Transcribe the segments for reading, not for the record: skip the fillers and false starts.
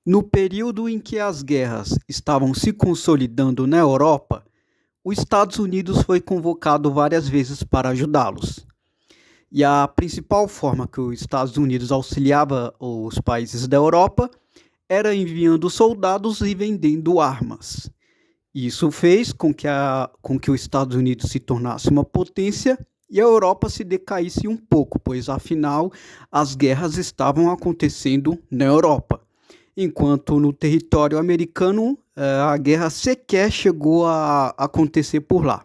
No período em que as guerras estavam se consolidando na Europa, os Estados Unidos foi convocado várias vezes para ajudá-los. E a principal forma que os Estados Unidos auxiliava os países da Europa era enviando soldados e vendendo armas. Isso fez com que os Estados Unidos se tornasse uma potência e a Europa se decaísse um pouco, pois afinal as guerras estavam acontecendo na Europa, enquanto no território americano a guerra sequer chegou a acontecer por lá.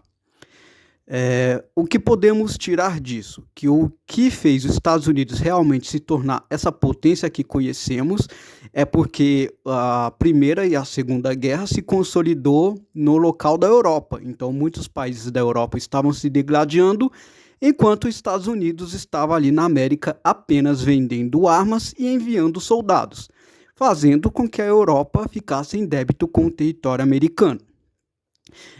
O que podemos tirar disso? Que o que fez os Estados Unidos realmente se tornar essa potência que conhecemos é porque a Primeira e a Segunda Guerra se consolidou no local da Europa. Então, muitos países da Europa estavam se degladiando, enquanto os Estados Unidos estava ali na América apenas vendendo armas e enviando soldados, fazendo com que a Europa ficasse em débito com o território americano.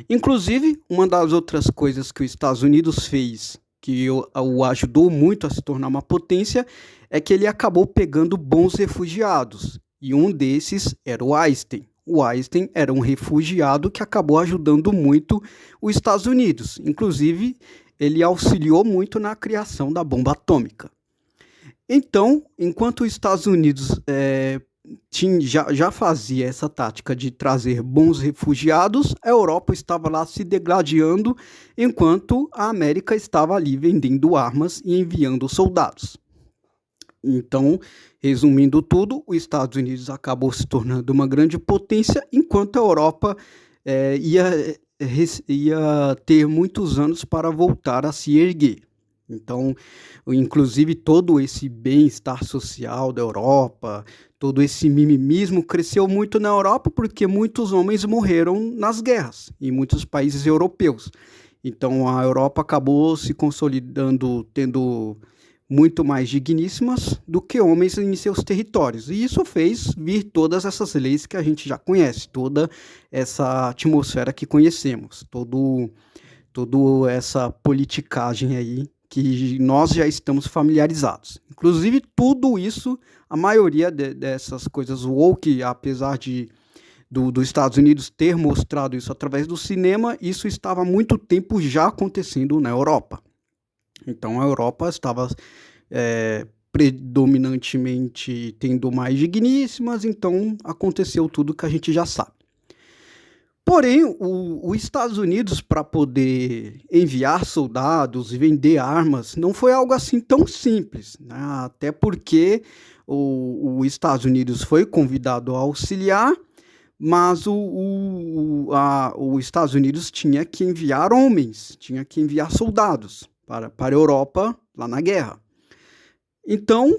Inclusive, uma das outras coisas que os Estados Unidos fez que o ajudou muito a se tornar uma potência é que ele acabou pegando bons refugiados. E um desses era o Einstein. O Einstein era um refugiado que acabou ajudando muito os Estados Unidos. Inclusive, ele auxiliou muito na criação da bomba atômica. Então, enquanto os Estados Unidos já fazia essa tática de trazer bons refugiados, a Europa estava lá se degladiando, enquanto a América estava ali vendendo armas e enviando soldados. Então, resumindo tudo, os Estados Unidos acabou se tornando uma grande potência, enquanto a Europa ia ter muitos anos para voltar a se erguer. Então, inclusive, todo esse bem-estar social da Europa, todo esse mimimismo cresceu muito na Europa porque muitos homens morreram nas guerras em muitos países europeus. Então, a Europa acabou se consolidando, tendo muito mais digníssimas do que homens em seus territórios. E isso fez vir todas essas leis que a gente já conhece, toda essa atmosfera que conhecemos, toda essa politicagem aí que nós já estamos familiarizados. Inclusive, tudo isso, a maioria dessas coisas woke, apesar dos Estados Unidos ter mostrado isso através do cinema, isso estava há muito tempo já acontecendo na Europa. Então, a Europa estava predominantemente tendo mais digníssimas, então aconteceu tudo que a gente já sabe. Porém, os Estados Unidos, para poder enviar soldados e vender armas, não foi algo assim tão simples, né? Até porque os Estados Unidos foi convidado a auxiliar, mas os Estados Unidos tinha que enviar homens, tinha que enviar soldados para a Europa lá na guerra. Então,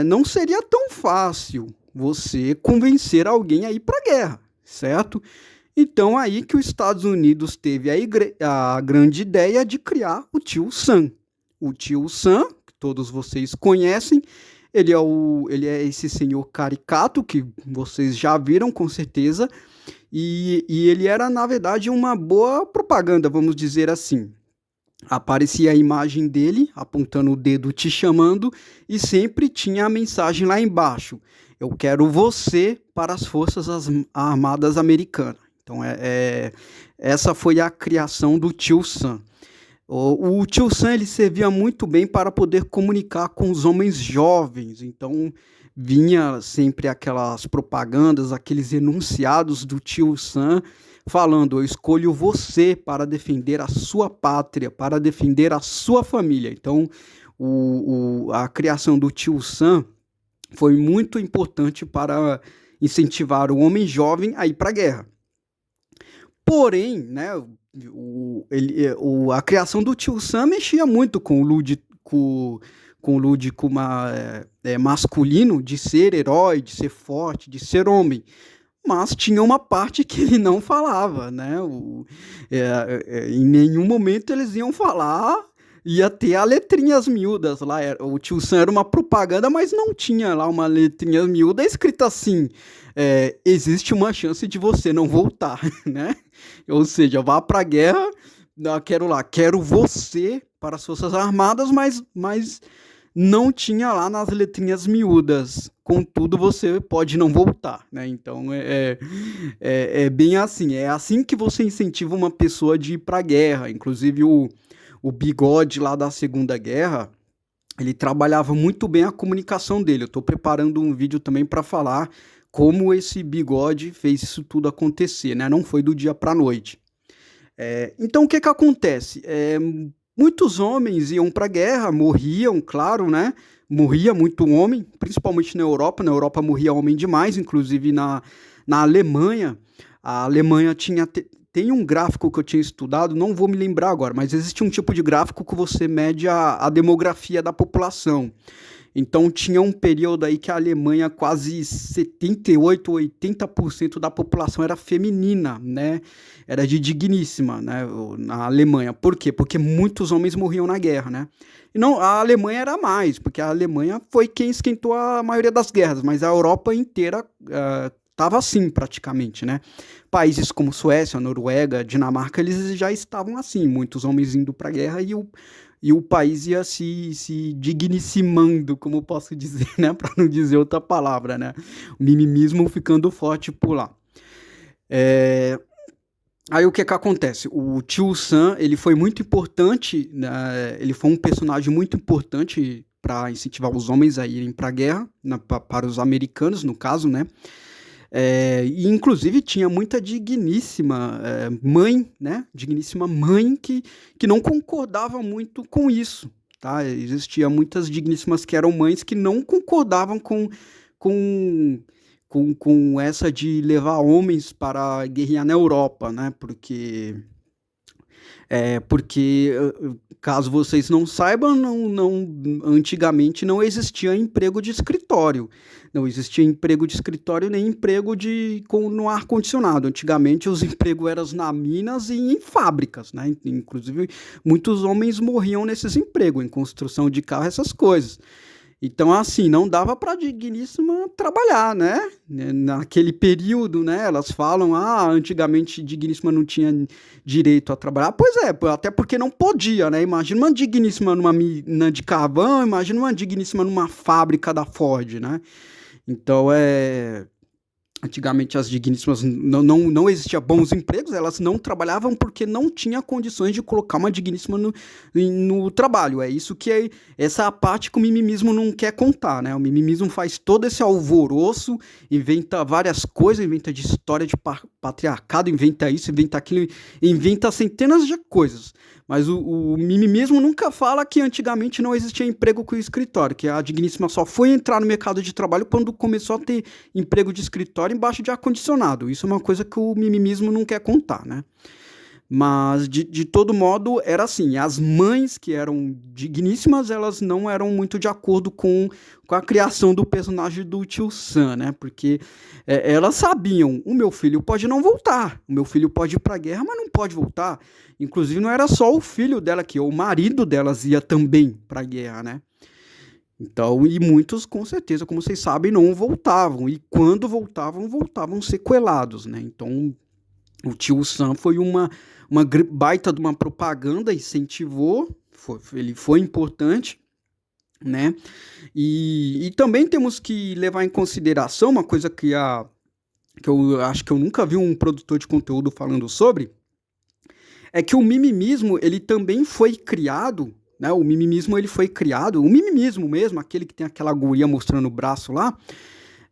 não seria tão fácil você convencer alguém a ir para a guerra, certo? Então, aí que os Estados Unidos teve a grande ideia de criar o Tio Sam. O Tio Sam, que todos vocês conhecem, ele é esse senhor caricato que vocês já viram com certeza, e ele era, na verdade, uma boa propaganda, vamos dizer assim. Aparecia a imagem dele apontando o dedo, te chamando, e sempre tinha a mensagem lá embaixo: eu quero você para as Forças Armadas Americanas. Então, essa foi a criação do Tio Sam. O Tio Sam ele servia muito bem para poder comunicar com os homens jovens. Então, vinha sempre aquelas propagandas, aqueles enunciados do Tio Sam, falando: eu escolho você para defender a sua pátria, para defender a sua família. Então, a criação do Tio Sam foi muito importante para incentivar o homem jovem a ir para a guerra. Porém, né, a criação do Tio Sam mexia muito com o lúdico masculino de ser herói, de ser forte, de ser homem. Mas tinha uma parte que ele não falava, né? Em nenhum momento eles iam falar, ia ter as letrinhas miúdas lá. O Tio Sam era uma propaganda, mas não tinha lá uma letrinha miúda escrita assim: existe uma chance de você não voltar, né? Ou seja, vá pra guerra, quero você para as Forças Armadas, mas não tinha lá nas letrinhas miúdas. Contudo, você pode não voltar, né? Então é bem assim. É assim que você incentiva uma pessoa de ir para a guerra. Inclusive o Bigode lá da Segunda Guerra, ele trabalhava muito bem a comunicação dele. Eu estou preparando um vídeo também para falar como esse Bigode fez isso tudo acontecer, né? Não foi do dia para a noite. Então o que que acontece? Muitos homens iam para a guerra, morriam, claro, né? Morria muito homem, principalmente na Europa. Na Europa morria homem demais, inclusive na Alemanha. A Alemanha tem um gráfico que eu tinha estudado, não vou me lembrar agora, mas existe um tipo de gráfico que você mede a demografia da população. Então tinha um período aí que a Alemanha, quase 78, 80% da população era feminina, né? Era de digníssima, né? Na Alemanha. Por quê? Porque muitos homens morriam na guerra, né? E não, a Alemanha era mais, porque a Alemanha foi quem esquentou a maioria das guerras, mas a Europa inteira estava assim praticamente, né? Países como Suécia, Noruega, Dinamarca, eles já estavam assim, muitos homens indo para a guerra e o país ia se dignissimando, como posso dizer, né? Para não dizer outra palavra, né? O mimimismo ficando forte por lá. Aí o que que acontece? O Tio Sam, ele foi muito importante, né? Ele foi um personagem muito importante para incentivar os homens a irem para a guerra, para os americanos, no caso, né? E inclusive tinha muita digníssima mãe, né? Digníssima mãe que não concordava muito com isso, tá? Existia muitas digníssimas que eram mães que não concordavam com, com essa de levar homens para guerrear na Europa, né? Porque caso vocês não saibam, antigamente não existia emprego de escritório. Não existia emprego de escritório nem emprego no ar-condicionado. Antigamente os empregos eram na minas e em fábricas, né? Inclusive muitos homens morriam nesses empregos, em construção de carro, essas coisas. Então, assim, não dava para a digníssima trabalhar, né? Naquele período, né? Elas falam, antigamente digníssima não tinha direito a trabalhar. Pois é, até porque não podia, né? Imagina uma digníssima numa mina de carvão, imagina uma digníssima numa fábrica da Ford, né? Então, antigamente as digníssimas não existia bons empregos, elas não trabalhavam porque não tinha condições de colocar uma digníssima no trabalho. É isso que essa é a parte que o mimimismo não quer contar, né? O mimimismo faz todo esse alvoroço, inventa várias coisas, inventa de história de patriarcado, inventa isso, inventa aquilo, inventa centenas de coisas. Mas o mimimismo nunca fala que antigamente não existia emprego com o escritório, que a digníssima só foi entrar no mercado de trabalho quando começou a ter emprego de escritório embaixo de ar-condicionado. Isso é uma coisa que o mimimismo não quer contar, né? Mas, de todo modo, era assim, as mães que eram digníssimas, elas não eram muito de acordo com a criação do personagem do Tio Sam, né? Porque elas sabiam, o meu filho pode não voltar, o meu filho pode ir para a guerra, mas não pode voltar. Inclusive, não era só o filho dela que o marido delas ia também para a guerra, né? Então, e muitos, com certeza, como vocês sabem, não voltavam. E quando voltavam sequelados, né? Então, o Tio Sam foi uma baita de uma propaganda, incentivou, ele foi importante, né? E também temos que levar em consideração uma coisa que eu acho que eu nunca vi um produtor de conteúdo falando sobre, é que o mimimismo, ele também foi criado, né? O mimimismo, ele foi criado, o mimimismo mesmo, aquele que tem aquela guria mostrando o braço lá,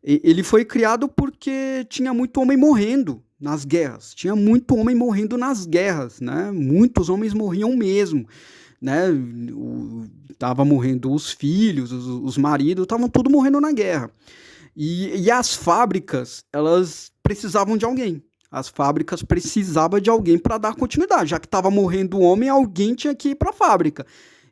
ele foi criado porque tinha muito homem morrendo nas guerras. Tinha muito homem morrendo nas guerras, né? Muitos homens morriam mesmo, né? Tava morrendo os filhos, os maridos, estavam tudo morrendo na guerra. E as fábricas, elas precisavam de alguém. As fábricas precisavam de alguém para dar continuidade. Já que estava morrendo o homem, alguém tinha que ir para a fábrica.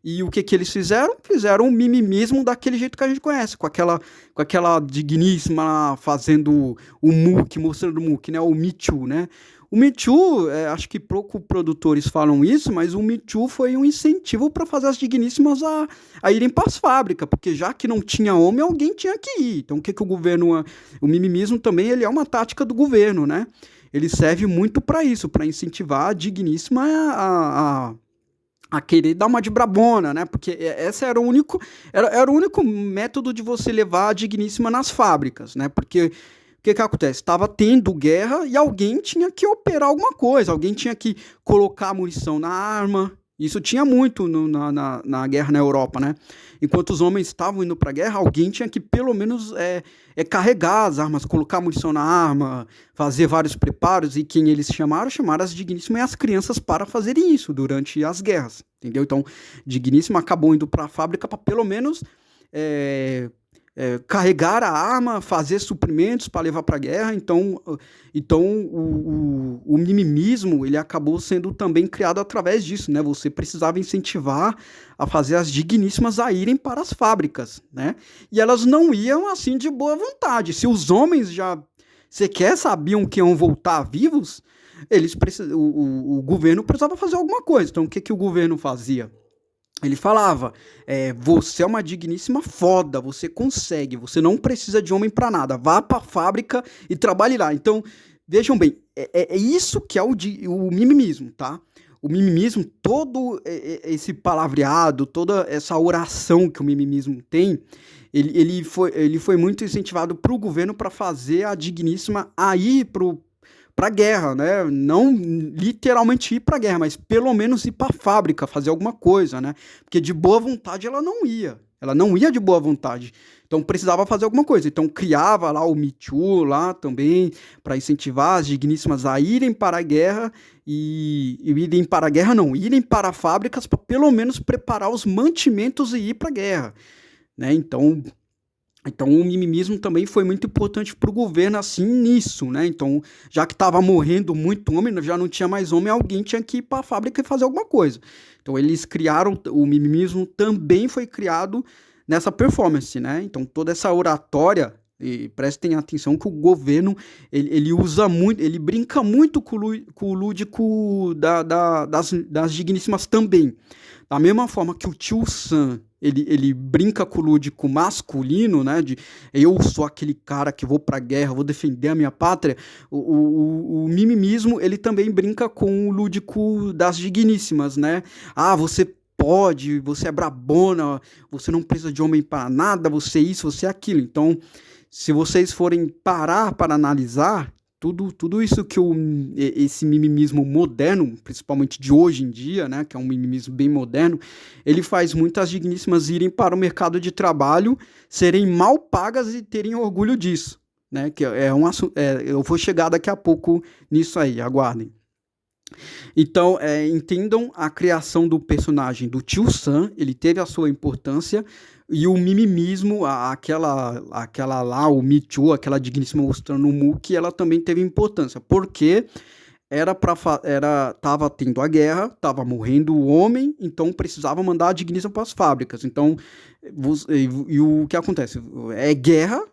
E o que eles fizeram? Fizeram um mimimismo daquele jeito que a gente conhece, com aquela digníssima fazendo o muque, mostrando o muque, né? O Me Too, né? O Me Too, acho que poucos produtores falam isso, mas o Me Too foi um incentivo para fazer as digníssimas a irem para as fábricas, porque já que não tinha homem, alguém tinha que ir. Então o que o governo... O mimimismo também ele é uma tática do governo, né? Ele serve muito para isso, para incentivar a digníssima a querer dar uma de brabona, né? Porque esse era o único método de você levar a digníssima nas fábricas, né? Porque o que acontece? Estava tendo guerra e alguém tinha que operar alguma coisa, alguém tinha que colocar munição na arma. Isso tinha muito na guerra na Europa, né? Enquanto os homens estavam indo para a guerra, alguém tinha que pelo menos carregar as armas, colocar munição na arma, fazer vários preparos. E quem eles chamaram as digníssimas e as crianças para fazerem isso durante as guerras, entendeu? Então, digníssima acabou indo para a fábrica para pelo menos carregar a arma, fazer suprimentos para levar para a guerra. Então o mimimismo ele acabou sendo também criado através disso, né? Você precisava incentivar a fazer as digníssimas a irem para as fábricas, né? E elas não iam assim de boa vontade. Se os homens já sequer sabiam que iam voltar vivos, o governo precisava fazer alguma coisa. Então o que o governo fazia? Ele falava, você é uma digníssima foda, você consegue, você não precisa de homem pra nada, vá pra fábrica e trabalhe lá. Então, vejam bem, é isso que é o mimimismo, tá? O mimimismo, todo esse palavreado, toda essa oração que o mimimismo tem, ele foi muito incentivado pro governo para fazer a digníssima a ir pra guerra, né? Não literalmente ir pra guerra, mas pelo menos ir pra fábrica, fazer alguma coisa, né? Porque de boa vontade ela não ia. Ela não ia de boa vontade. Então precisava fazer alguma coisa. Então criava lá o Me Too lá também, para incentivar as digníssimas a irem para a guerra e irem para a guerra não, irem para fábricas para pelo menos preparar os mantimentos e ir para a guerra, né? Então o mimimismo também foi muito importante para o governo assim nisso, né? Então, já que estava morrendo muito homem, já não tinha mais homem, alguém tinha que ir para a fábrica e fazer alguma coisa. Então eles criaram, o mimimismo também foi criado nessa performance, né? Então toda essa oratória, e prestem atenção que o governo, ele usa muito, ele brinca muito com o lúdico das digníssimas também. Da mesma forma que o tio Sam, ele brinca com o lúdico masculino, né? De eu sou aquele cara que vou pra guerra, vou defender a minha pátria. O mimimismo, ele também brinca com o lúdico das digníssimas, né? Ah, você pode, você é brabona, você não precisa de homem para nada, você é isso, você é aquilo. Então, se vocês forem parar para analisar, tudo isso que esse mimimismo moderno, principalmente de hoje em dia, né, que é um mimimismo bem moderno, ele faz muitas digníssimas irem para o mercado de trabalho, serem mal pagas e terem orgulho disso, né, que eu vou chegar daqui a pouco nisso aí, aguardem. Então, entendam a criação do personagem do Tio Sam, ele teve a sua importância, e o mimimismo, aquela lá, o Me Too, aquela digníssima mostrando o Mu, que ela também teve importância, porque tava tendo a guerra, tava morrendo o homem, então precisava mandar a digníssima para as fábricas. Então, e o que acontece? É guerra,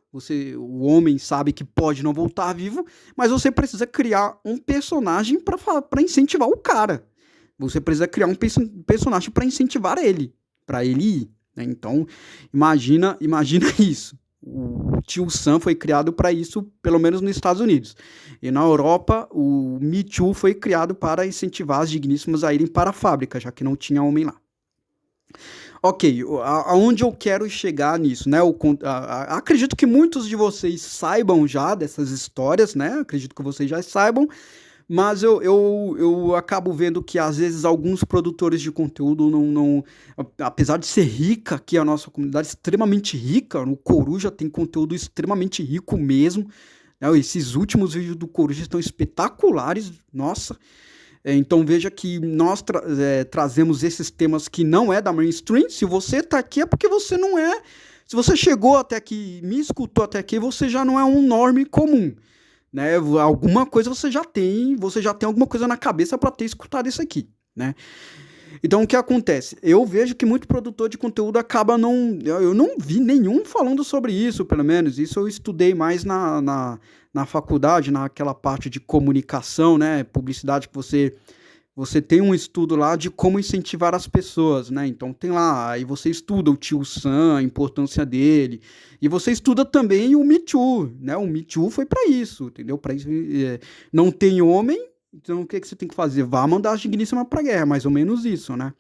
o homem sabe que pode não voltar vivo, mas você precisa criar um personagem para incentivar o cara. Você precisa criar um personagem para incentivar ele, para ele ir, né? Então, imagina isso. O Tio Sam foi criado para isso, pelo menos nos Estados Unidos. E na Europa, o Me Too foi criado para incentivar as digníssimas a irem para a fábrica, já que não tinha homem lá. Ok, aonde eu quero chegar nisso, né? Acredito que muitos de vocês saibam já dessas histórias, né? Acredito que vocês já saibam, mas eu acabo vendo que às vezes alguns produtores de conteúdo não apesar de ser rica aqui a nossa comunidade, extremamente rica, o Coruja tem conteúdo extremamente rico mesmo, né? Esses últimos vídeos do Coruja estão espetaculares, nossa. Então veja que nós trazemos esses temas que não é da mainstream. Se você tá aqui é porque você não é. Se você chegou até aqui, me escutou até aqui, você já não é um norme comum, né? Alguma coisa você já tem alguma coisa na cabeça para ter escutado isso aqui, né? Então o que acontece? Eu vejo que muito produtor de conteúdo acaba eu não vi nenhum falando sobre isso, pelo menos. Isso eu estudei mais na faculdade, naquela parte de comunicação, né? Publicidade, que você tem um estudo lá de como incentivar as pessoas, né? Então tem lá, aí você estuda o Tio Sam, a importância dele, e você estuda também o Me Too, né? O Me Too foi para isso, entendeu? Para isso, não tem homem, então o que você tem que fazer? Vá mandar as digníssimas pra guerra, mais ou menos isso, né?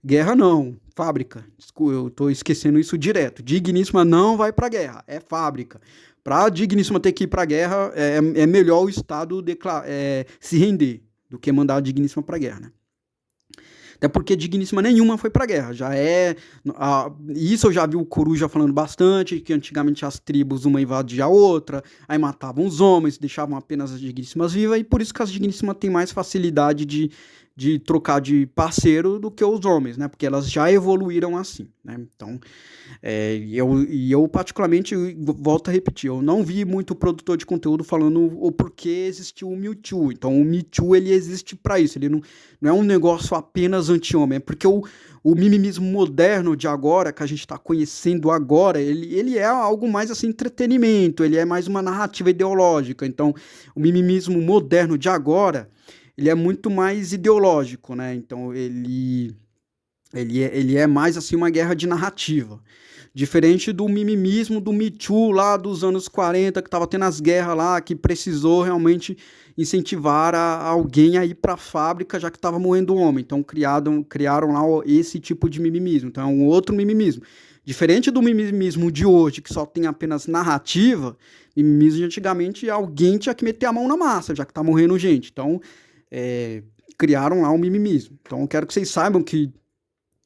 Guerra não, fábrica. Desculpa, eu tô esquecendo isso direto. Digníssima não vai pra guerra, é fábrica. Pra digníssima ter que ir pra guerra, é melhor o Estado se render do que mandar a digníssima pra guerra, né? Até porque digníssima nenhuma foi pra guerra. Isso eu já vi o Coruja falando bastante, que antigamente as tribos uma invadia a outra, aí matavam os homens, deixavam apenas as digníssimas vivas, e por isso que as digníssimas têm mais facilidade de trocar de parceiro do que os homens, né? Porque elas já evoluíram assim, né? Então, eu particularmente volto a repetir, eu não vi muito produtor de conteúdo falando o porquê existiu o Mewtwo. Então o Mewtwo ele existe para isso, ele não é um negócio apenas anti-homem, é porque o mimimismo moderno de agora, que a gente está conhecendo agora, ele é algo mais assim, entretenimento, ele é mais uma narrativa ideológica. Então o mimimismo moderno de agora, ele é muito mais ideológico, né? Então ele é mais assim uma guerra de narrativa. Diferente do mimimismo do Me Too lá dos anos 40, que estava tendo as guerras lá, que precisou realmente incentivar alguém a ir para a fábrica, já que estava morrendo homem. Então criaram lá esse tipo de mimimismo. Então é um outro mimimismo. Diferente do mimimismo de hoje, que só tem apenas narrativa, mimimismo de antigamente alguém tinha que meter a mão na massa, já que está morrendo gente. Então criaram lá o mimimismo. Então eu quero que vocês saibam que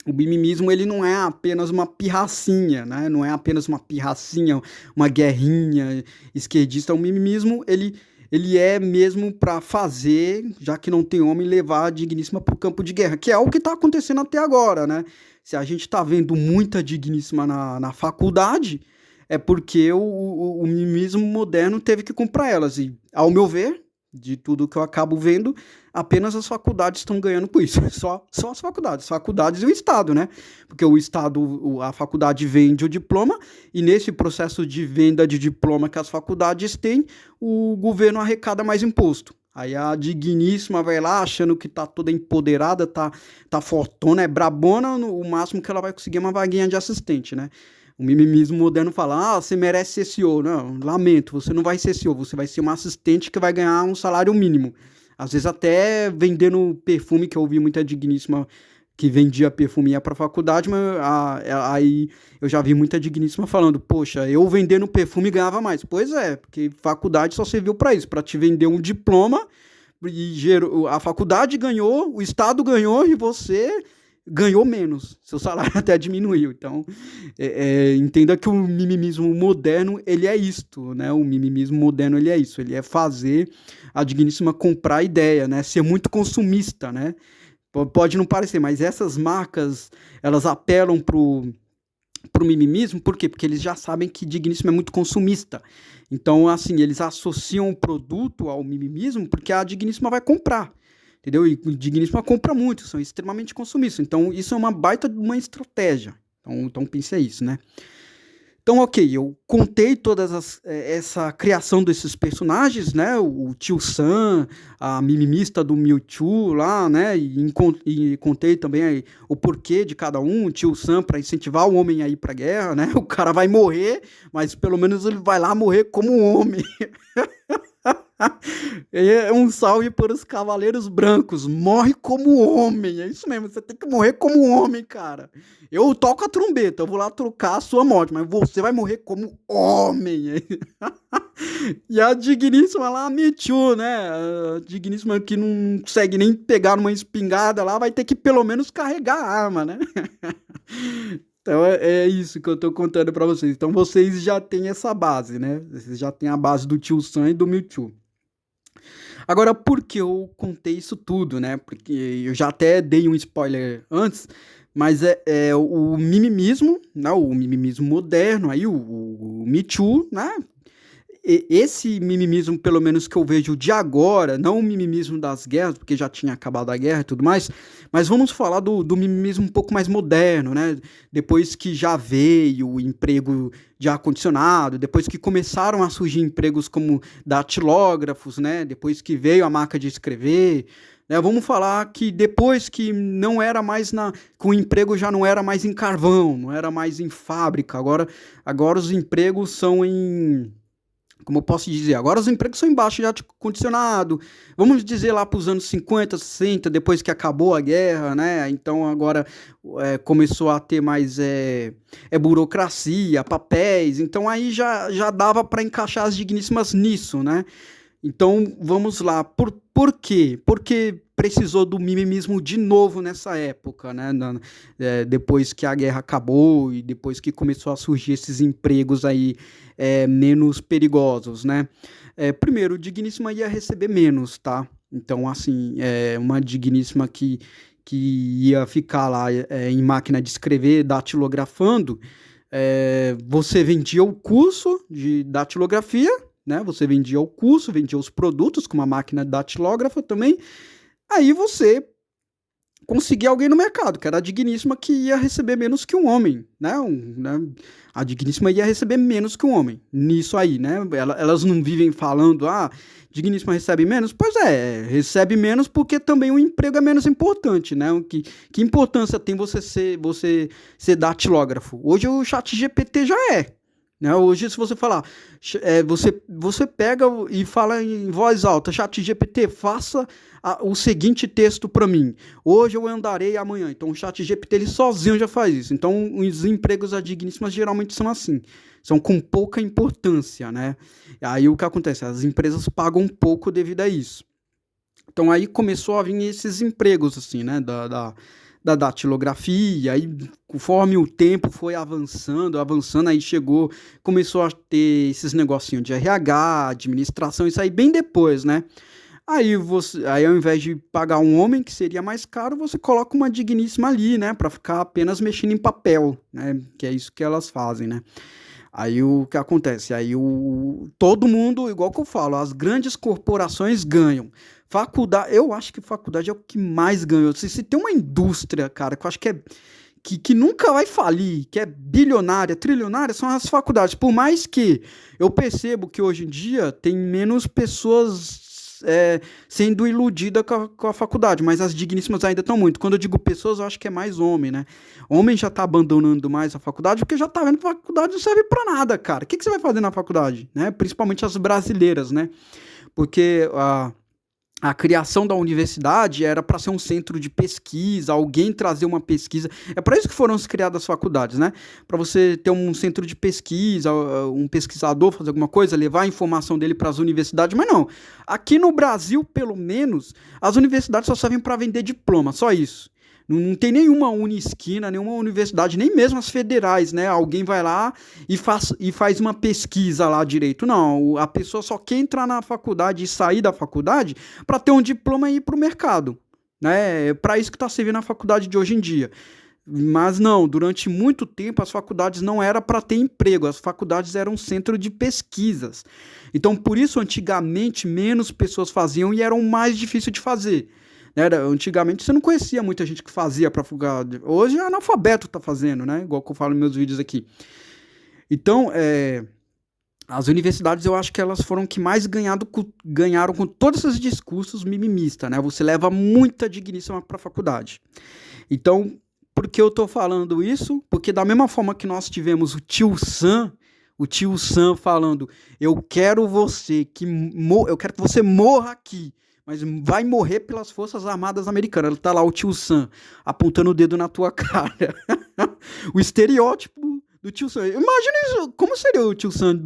o mimimismo ele não é apenas uma pirracinha, né? Não é apenas uma pirracinha, uma guerrinha esquerdista. O mimimismo ele é mesmo para fazer, já que não tem homem, levar a digníssima para o campo de guerra, que é o que está acontecendo até agora, né? Se a gente está vendo muita digníssima na faculdade, é porque o mimimismo moderno teve que comprar elas. E, ao meu ver, de tudo que eu acabo vendo, apenas as faculdades estão ganhando com isso. Só as faculdades e o Estado, né? Porque o Estado, a faculdade vende o diploma, e nesse processo de venda de diploma que as faculdades têm, o governo arrecada mais imposto. Aí a digníssima vai lá achando que tá toda empoderada, tá fortona, é brabona, o máximo que ela vai conseguir é uma vaguinha de assistente, né? O mimimismo moderno fala, você merece ser CEO. Não, lamento, você não vai ser CEO, você vai ser uma assistente que vai ganhar um salário mínimo. Às vezes até vendendo perfume, que eu ouvi muita digníssima que vendia perfume e ia pra faculdade, mas aí eu já vi muita digníssima falando, poxa, eu vendendo perfume ganhava mais. Pois é, porque faculdade só serviu para isso, para te vender um diploma, e a faculdade ganhou, o Estado ganhou e você ganhou menos, seu salário até diminuiu. Então, entenda que o mimimismo moderno, ele é isto, né? O mimimismo moderno, ele é isso, ele é fazer a digníssima comprar ideia, né? Ser muito consumista, né? Pode não parecer, mas essas marcas, elas apelam pro mimimismo, por quê? Porque eles já sabem que digníssimo é muito consumista. Então, assim, eles associam o produto ao mimimismo porque a digníssima vai comprar. Entendeu? E o digníssima compra muito, são extremamente consumistas. Então, isso é uma baita de uma estratégia. Então pense isso, né? Então, ok, eu contei essa criação desses personagens, né? O Tio Sam, a mimimista do Mewtwo lá, né? E contei também aí o porquê de cada um. O Tio Sam para incentivar o homem a ir pra guerra, né? O cara vai morrer, mas pelo menos ele vai lá morrer como homem. É um salve para os cavaleiros brancos. Morre como homem. É isso mesmo, você tem que morrer como homem, cara. Eu toco a trombeta, eu vou lá trocar a sua morte, mas você vai morrer como homem. E a digníssima lá, Me Too, né? A digníssima que não consegue nem pegar numa espingarda lá, vai ter que pelo menos carregar a arma, né? Então é isso que eu tô contando pra vocês. Então vocês já têm essa base, né? Vocês já têm a base do Tio Sam e do Mewtwo. Agora, por que eu contei isso tudo, né? Porque eu já até dei um spoiler antes, mas é o mimimismo, né? O mimimismo moderno, aí o Me Too, né? Esse mimimismo, pelo menos que eu vejo de agora, não o mimimismo das guerras, porque já tinha acabado a guerra e tudo mais, mas vamos falar do mimimismo um pouco mais moderno, né? Depois que já veio o emprego de ar-condicionado, depois que começaram a surgir empregos como datilógrafos, né? Depois que veio a máquina de escrever, né? Vamos falar que depois que não era mais que o emprego já não era mais em carvão, não era mais em fábrica, agora os empregos são como eu posso dizer, agora os empregos são embaixo de ar-condicionado, vamos dizer lá para os anos 50, 60, depois que acabou a guerra, né? Então agora começou a ter mais burocracia, papéis, então aí já dava para encaixar as digníssimas nisso, né? Então vamos lá, por quê? Porque precisou do mimimismo de novo nessa época, né? Depois que a guerra acabou e depois que começou a surgir esses empregos aí menos perigosos, né? Primeiro, o digníssima ia receber menos, tá? Então, assim, uma digníssima que ia ficar lá em máquina de escrever, datilografando, você vendia o curso de datilografia, né? Você vendia o curso, vendia os produtos com uma máquina datilógrafa também. Aí você conseguia alguém no mercado, que era a digníssima, que ia receber menos que um homem, né? A digníssima ia receber menos que um homem. Nisso aí, né? Elas não vivem falando, digníssima recebe menos? Pois recebe menos porque também o emprego é menos importante, né? Que importância tem você ser datilógrafo? Hoje o ChatGPT já é. Né? Hoje, se você falar, você pega e fala em voz alta, ChatGPT, faça o seguinte texto para mim. Hoje eu andarei amanhã. Então o ChatGPT ele sozinho já faz isso. Então os empregos digníssimas geralmente são assim, são com pouca importância, né? Aí o que acontece? As empresas pagam pouco devido a isso. Então aí começou a vir esses empregos assim, né? Da datilografia, aí conforme o tempo foi avançando, aí começou a ter esses negocinhos de RH, administração, isso aí bem depois, né? Aí ao invés de pagar um homem, que seria mais caro, você coloca uma digníssima ali, né? Para ficar apenas mexendo em papel, né? Que é isso que elas fazem, né? Aí o que acontece? Todo mundo, igual que eu falo, as grandes corporações ganham. Faculdade, eu acho que faculdade é o que mais ganhou. Se tem uma indústria, cara, que eu acho que nunca vai falir, que é bilionária, trilionária, são as faculdades. Por mais que eu percebo que hoje em dia tem menos pessoas sendo iludida com a faculdade, mas as digníssimas ainda estão muito. Quando eu digo pessoas, eu acho que é mais homem, né? Homem já tá abandonando mais a faculdade porque já tá vendo que a faculdade não serve pra nada, cara. O que você vai fazer na faculdade, né? Principalmente as brasileiras, né? Porque a criação da universidade era para ser um centro de pesquisa, alguém trazer uma pesquisa. É para isso que foram criadas as faculdades, né? Para você ter um centro de pesquisa, um pesquisador fazer alguma coisa, levar a informação dele para as universidades, mas não. Aqui no Brasil, pelo menos, as universidades só servem para vender diploma, só isso. Não tem nenhuma Unisquina, nenhuma universidade, nem mesmo as federais, né? Alguém vai lá e faz uma pesquisa lá direito. Não, a pessoa só quer entrar na faculdade e sair da faculdade para ter um diploma e ir para o mercado. Né? É para isso que está servindo a faculdade de hoje em dia. Mas não, durante muito tempo as faculdades não eram para ter emprego, as faculdades eram um centro de pesquisas. Então, por isso, antigamente, menos pessoas faziam e eram mais difícil de fazer. Antigamente você não conhecia muita gente que fazia para faculdade. Hoje é analfabeto tá fazendo, né? Igual que eu falo nos meus vídeos aqui. Então, as universidades eu acho que elas foram que mais ganharam com todos esses discursos mimimistas, né? Você leva muita digníssima para a faculdade. Então, por que eu tô falando isso? Porque da mesma forma que nós tivemos o tio Sam falando, eu quero que você morra aqui, mas vai morrer pelas Forças Armadas Americanas. Tá lá o tio Sam apontando o dedo na tua cara. O estereótipo do tio Sam. Imagina isso, como seria o tio Sam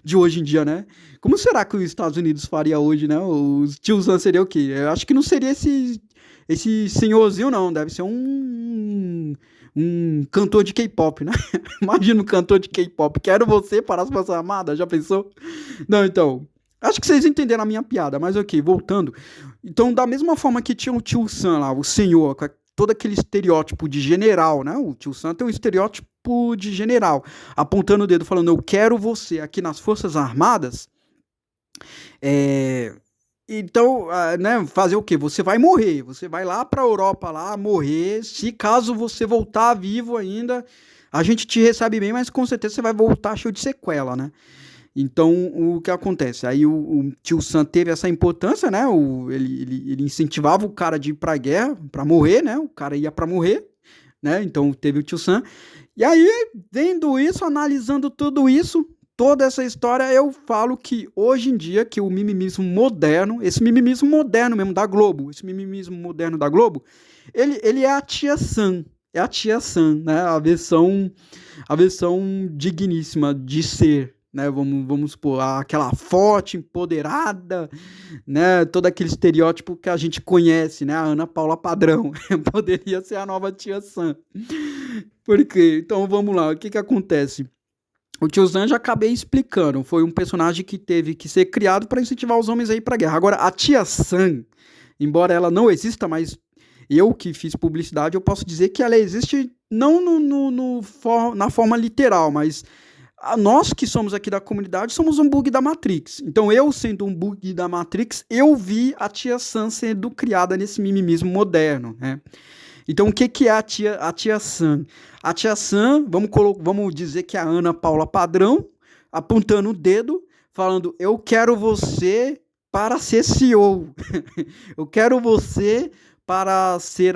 de hoje em dia, né? Como será que os Estados Unidos faria hoje, né? O tio Sam seria o quê? Eu acho que não seria esse senhorzinho, não. Deve ser um cantor de K-pop, né? Imagina um cantor de K-pop. Quero você para as Forças Armadas, já pensou? Não, então... Acho que vocês entenderam a minha piada, mas ok, voltando. Então, da mesma forma que tinha o tio Sam lá, o senhor, com todo aquele estereótipo de general, né? O tio Sam tem um estereótipo de general, apontando o dedo, falando, eu quero você aqui nas Forças Armadas. Então, né, fazer o quê? Você vai morrer, você vai lá pra Europa lá morrer, se caso você voltar vivo ainda, a gente te recebe bem, mas com certeza você vai voltar cheio de sequela, né? Então, o que acontece? Aí o tio Sam teve essa importância, né? Ele incentivava o cara de ir pra guerra, pra morrer, né? O cara ia pra morrer, né? Então, teve o tio Sam. E aí, vendo isso, analisando tudo isso, toda essa história, eu falo que hoje em dia, que o mimimismo moderno, esse mimimismo moderno mesmo da Globo, esse mimimismo moderno da Globo, ele é a tia Sam, né? A versão digníssima de ser, né? Vamos supor, aquela forte, empoderada, né? Todo aquele estereótipo que a gente conhece, né? A Ana Paula Padrão poderia ser a nova tia Sam. Por quê? Então vamos lá, o que acontece? O Tio Sam já acabei explicando, foi um personagem que teve que ser criado para incentivar os homens a ir para a guerra. Agora, a tia Sam, embora ela não exista, mas eu que fiz publicidade, eu posso dizer que ela existe não na forma literal, mas nós que somos aqui da comunidade somos um bug da Matrix. Então, eu sendo um bug da Matrix, eu vi a tia Sam sendo criada nesse mimimismo moderno, né? Então, o que é a tia Sam? A tia Sam, vamos dizer que é a Ana Paula Padrão, apontando o dedo, falando, eu quero você para ser CEO. Eu quero você para ser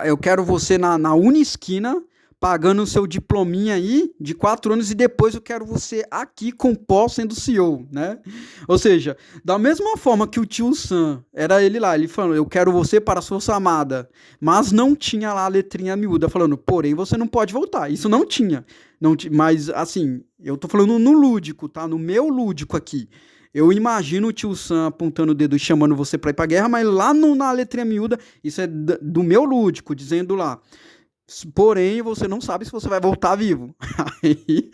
eu quero você na Unisquina, pagando o seu diplominha aí de 4 anos e depois eu quero você aqui com pós sendo CEO, né? Ou seja, da mesma forma que o Tio Sam, era ele lá, ele falando, eu quero você para a sua amada, mas não tinha lá a letrinha miúda falando, porém você não pode voltar. Isso não tinha. Mas assim, eu tô falando no lúdico, tá? No meu lúdico aqui. Eu imagino o Tio Sam apontando o dedo e chamando você para ir pra guerra, mas lá na letrinha miúda, isso é do meu lúdico, dizendo lá, porém, você não sabe se você vai voltar vivo. Aí,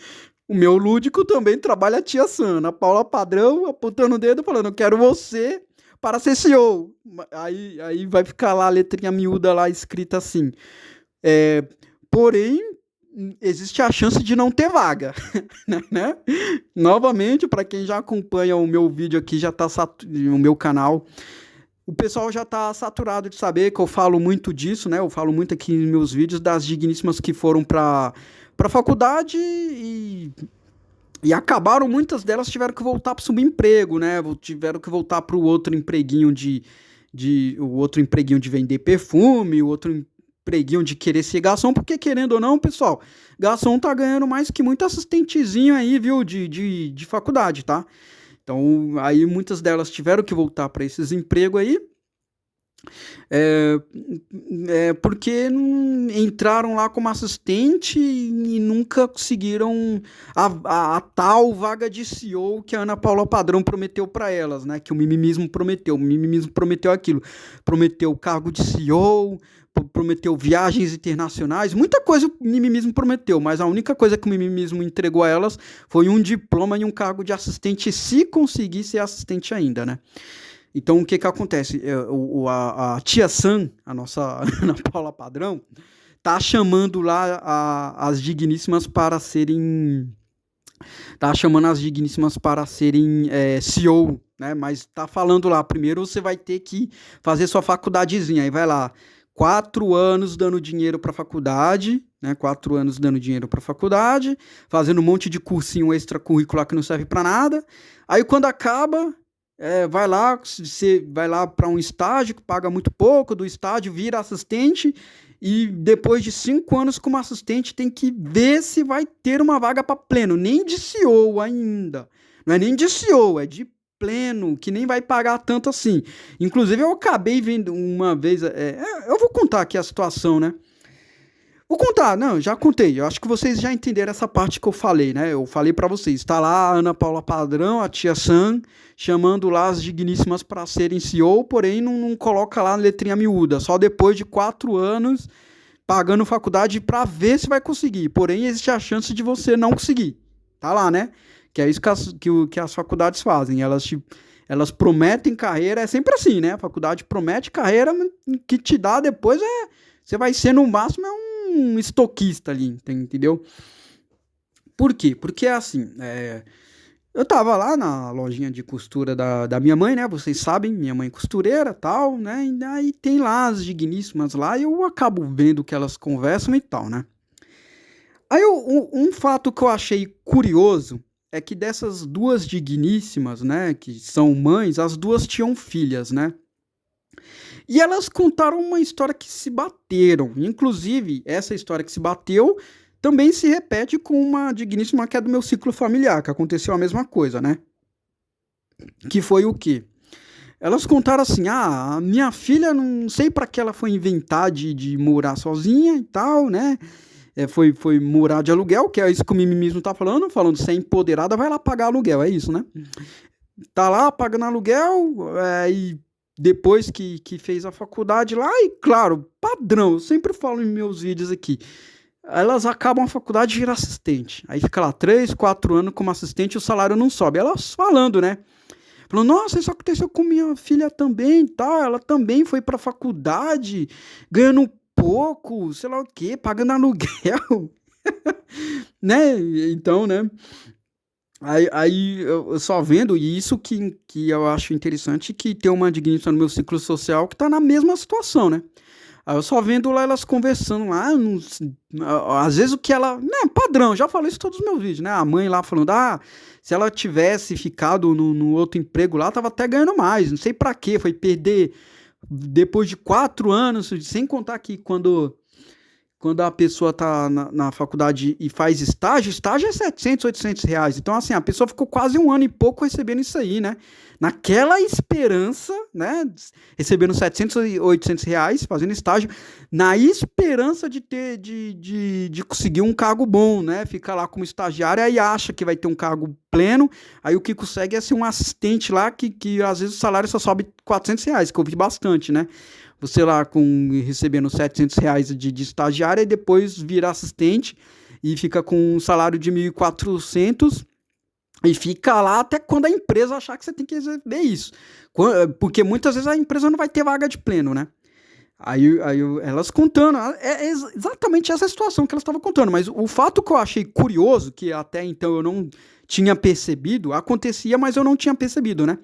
o meu lúdico também trabalha a tia Sana, a Paula Padrão, apontando o dedo, falando, eu quero você para ser CEO. Aí vai ficar lá a letrinha miúda lá escrita assim. Porém, existe a chance de não ter vaga. Né? Novamente, para quem já acompanha o meu vídeo aqui, já tá no meu canal, o pessoal já tá saturado de saber que eu falo muito disso, né? Eu falo muito aqui nos meus vídeos das digníssimas que foram para faculdade e acabaram, muitas delas tiveram que voltar para o subemprego, né? Tiveram que voltar para o outro empreguinho de vender perfume, o outro empreguinho de querer ser garçom, porque querendo ou não, pessoal, garçom tá ganhando mais que muito assistentezinho aí, viu? De faculdade, tá? Então, aí muitas delas tiveram que voltar para esses empregos aí, porque entraram lá como assistente e nunca conseguiram a tal vaga de CEO que a Ana Paula Padrão prometeu para elas, né? Que o mimimismo prometeu aquilo, prometeu o cargo de CEO, prometeu viagens internacionais, muita coisa o mimimismo prometeu, mas a única coisa que o mimimismo entregou a elas foi um diploma e um cargo de assistente, se conseguir ser assistente ainda, né? Então, o que acontece? A tia Sam, a nossa Ana Paula Padrão, tá chamando lá as digníssimas para serem... Tá chamando as digníssimas para serem CEO, né? Mas tá falando lá, primeiro você vai ter que fazer sua faculdadezinha, aí vai lá, 4 anos dando dinheiro para a faculdade, né? 4 anos dando dinheiro para a faculdade, fazendo um monte de cursinho extracurricular que não serve para nada. Aí quando acaba, você vai lá para um estágio que paga muito pouco, do estágio vira assistente e depois de 5 anos como assistente tem que ver se vai ter uma vaga para pleno, nem de CEO ainda. Não é nem de CEO, é de pleno, que nem vai pagar tanto assim. Inclusive, eu acabei vendo uma vez... eu vou contar aqui a situação, né? Vou contar, não, já contei. Eu acho que vocês já entenderam essa parte que eu falei, né? Eu falei pra vocês. Tá lá a Ana Paula Padrão, a tia Sam, chamando lá as digníssimas para serem CEO, porém não coloca lá a letrinha miúda. Só depois de 4 anos pagando faculdade para ver se vai conseguir. Porém, existe a chance de você não conseguir. Tá lá, né? Que é isso que as faculdades fazem. Elas prometem carreira, é sempre assim, né? A faculdade promete carreira, que te dá depois você vai ser no máximo um estoquista ali, entendeu? Por quê? Porque assim, eu tava lá na lojinha de costura da minha mãe, né? Vocês sabem, minha mãe é costureira, tal, né? E aí tem lá as digníssimas lá e eu acabo vendo que elas conversam e tal, né? Aí um fato que eu achei curioso é que dessas duas digníssimas, né, que são mães, as duas tinham filhas, né? E elas contaram uma história que se bateram. Inclusive, essa história que se bateu também se repete com uma digníssima que é do meu ciclo familiar, que aconteceu a mesma coisa, né? Que foi o quê? Elas contaram assim: ah, a minha filha, não sei para que ela foi inventar de morar sozinha e tal, né? Foi morar de aluguel, que é isso que o mimimismo tá falando, se é empoderada, vai lá pagar aluguel, é isso, né? Tá lá pagando aluguel, e depois que fez a faculdade lá, e claro, padrão, eu sempre falo em meus vídeos aqui, elas acabam a faculdade e viram assistente. Aí fica lá 3, 4 anos como assistente e o salário não sobe. Elas falando, né? Falou, nossa, isso aconteceu com minha filha também, tá? Ela também foi pra faculdade, ganhando um pouco, sei lá o quê, pagando aluguel, né? Então, né? Aí eu só vendo, e isso que eu acho interessante, que tem uma digníssima no meu ciclo social que tá na mesma situação, né? Aí eu só vendo lá elas conversando lá, às vezes o que ela. Né, padrão, já falei isso em todos os meus vídeos, né? A mãe lá falando, se ela tivesse ficado no outro emprego lá, tava até ganhando mais, não sei pra quê, foi perder depois de 4 anos, sem contar que quando a pessoa tá na faculdade e faz estágio é 700, 800 reais. Então, assim, a pessoa ficou quase 1 ano e pouco recebendo isso aí, né? Naquela esperança, né? Recebendo 700, 800 reais, fazendo estágio, na esperança de conseguir um cargo bom, né? Fica lá como estagiária e acha que vai ter um cargo pleno, aí o que consegue é ser um assistente lá que às vezes o salário só sobe 400 reais, que eu vi bastante, né? Você lá recebendo 700 reais de estagiária e depois vira assistente e fica com um salário de 1.400 e fica lá até quando a empresa achar que você tem que receber isso. Porque muitas vezes a empresa não vai ter vaga de pleno, né? Aí elas contando, exatamente essa situação que elas estavam contando, mas o fato que eu achei curioso, que até então eu não tinha percebido, acontecia, mas eu não tinha percebido, né?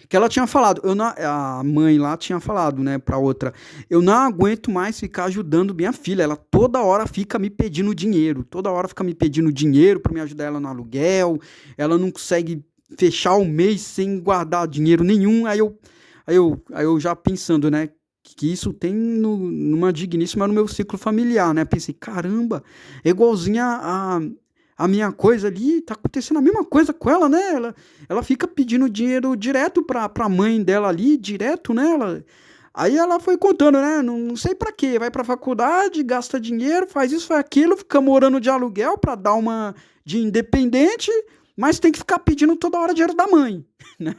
Que ela tinha falado, a mãe lá tinha falado, né, pra outra, eu não aguento mais ficar ajudando minha filha, ela toda hora fica me pedindo dinheiro, pra me ajudar ela no aluguel, ela não consegue fechar o mês sem guardar dinheiro nenhum, aí eu já pensando, né, que isso tem numa digníssima no meu ciclo familiar, né, pensei, caramba, é igualzinha a minha coisa ali, tá acontecendo a mesma coisa com ela, né? Ela fica pedindo dinheiro direto pra mãe dela ali, direto, né? Aí ela foi contando, né? Não sei pra quê, vai pra faculdade, gasta dinheiro, faz isso, faz aquilo, fica morando de aluguel pra dar uma de independente, mas tem que ficar pedindo toda hora dinheiro da mãe, né?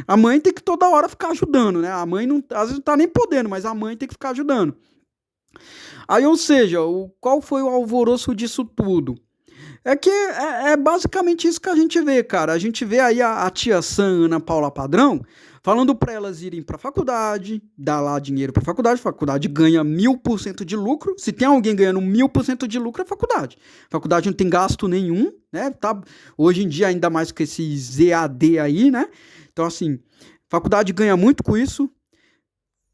A mãe tem que toda hora ficar ajudando, né? A mãe não, às vezes não tá nem podendo, mas a mãe tem que ficar ajudando. Aí, ou seja, qual foi o alvoroço disso tudo? É que é basicamente isso que a gente vê, cara. A gente vê aí a tia Sam, Ana Paula Padrão, falando para elas irem para faculdade, dar lá dinheiro para faculdade ganha 1000% de lucro. Se tem alguém ganhando 1000% de lucro, é faculdade. Faculdade não tem gasto nenhum, né? Tá, hoje em dia, ainda mais com esse ZAD aí, né? Então, assim, faculdade ganha muito com isso.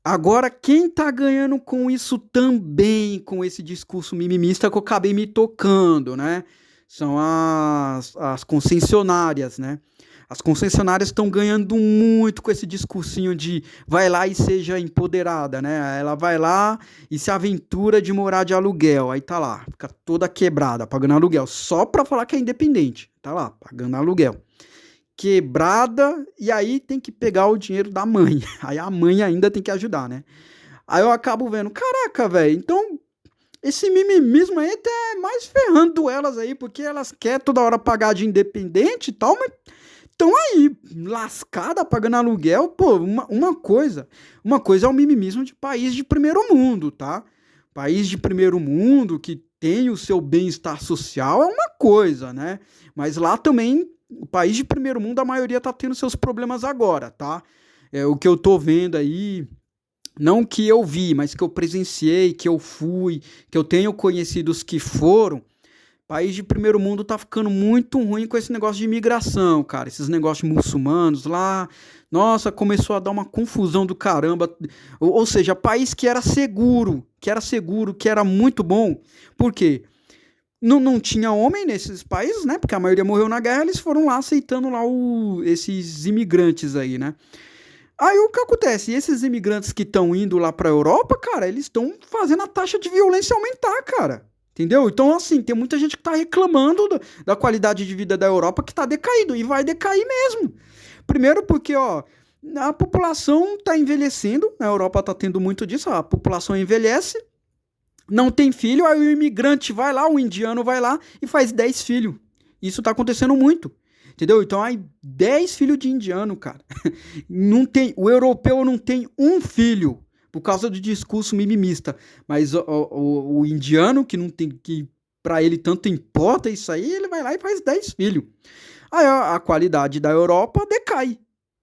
Agora, quem tá ganhando com isso também, com esse discurso mimimista que eu acabei me tocando, né? São as concessionárias, né? As concessionárias estão ganhando muito com esse discursinho de vai lá e seja empoderada, né? Ela vai lá e se aventura de morar de aluguel. Aí tá lá, fica toda quebrada, pagando aluguel, só pra falar que é independente. Tá lá, pagando aluguel. Quebrada, e aí tem que pegar o dinheiro da mãe. Aí a mãe ainda tem que ajudar, né? Aí eu acabo vendo, caraca, velho, então esse mimimismo aí tá mais ferrando elas aí, porque elas querem toda hora pagar de independente e tal, mas estão aí, lascada, pagando aluguel. Pô, uma coisa é o mimimismo de país de primeiro mundo, tá? País de primeiro mundo que tem o seu bem-estar social é uma coisa, né? Mas lá também, o país de primeiro mundo, a maioria tá tendo seus problemas agora, tá? O que eu tô vendo aí, não que eu vi, mas que eu presenciei, que eu fui, que eu tenho conhecidos que foram, país de primeiro mundo tá ficando muito ruim com esse negócio de imigração, cara. Esses negócios de muçulmanos lá. Nossa, começou a dar uma confusão do caramba. Ou seja, país que era seguro, que era muito bom. Por quê? Não tinha homem nesses países, né? Porque a maioria morreu na guerra, eles foram lá aceitando lá esses imigrantes aí, né? Aí o que acontece? Esses imigrantes que estão indo lá pra Europa, cara, eles estão fazendo a taxa de violência aumentar, cara. Entendeu? Então, assim, tem muita gente que tá reclamando da qualidade de vida da Europa que tá decaindo, e vai decair mesmo. Primeiro porque, ó, a população tá envelhecendo, na Europa tá tendo muito disso, ó, a população envelhece, não tem filho, aí o imigrante vai lá, o indiano vai lá e faz 10 filhos. Isso tá acontecendo muito. Entendeu? Então, aí, 10 filhos de indiano, cara. Não tem, o europeu não tem um filho por causa do discurso mimimista. Mas o indiano, que não tem, que pra ele tanto importa isso aí, ele vai lá e faz 10 filhos. Aí a qualidade da Europa decai.